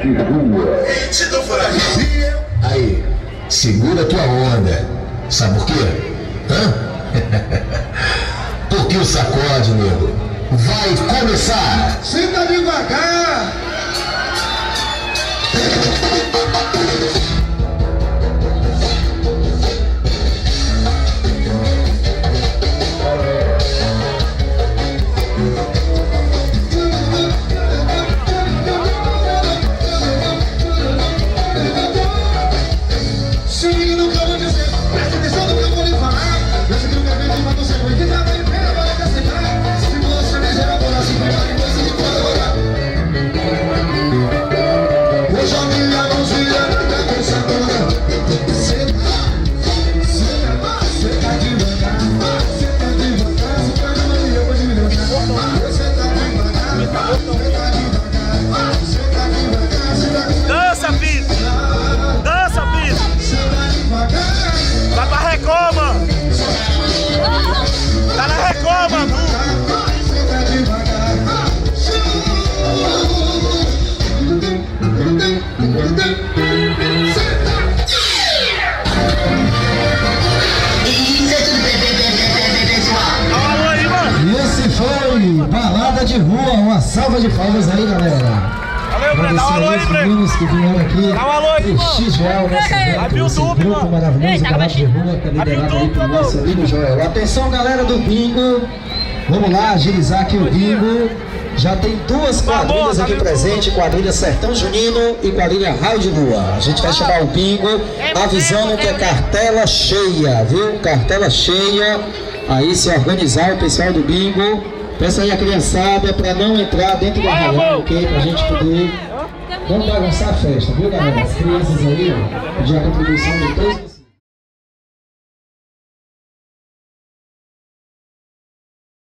de rua. Aí, segura tua onda. Sabe por quê? Hã? Porque o sacode, nego, vai começar. Senta devagar. Dança, filho! Dança, filho! Vai pra Recoma! Tá na Recoma, Bu! Esse foi Balada de Rua, uma salva de palmas aí, galera. Valeu, Breno, dá um alô aí, Breno. Meninos que vieram aqui Dá um alô aí, prestigiar o nosso evento, esse grupo maravilhoso, Balada de Rua, que é liderado aí pelo nosso amigo Joel. Atenção, galera do bingo, vamos lá agilizar aqui o bingo. Já tem duas quadrilhas aqui presentes, quadrilha Sertão Junino e quadrilha Raio de Lua. A gente vai chamar o bingo, avisando que é cartela cheia, viu? Cartela cheia. Aí se organizar o pessoal do bingo. Peça aí a criançada para não entrar dentro do arraial, ok? Pra gente poder não bagunçar a festa, viu, galera? As crianças aí, ó, pedir a contribuição de todos.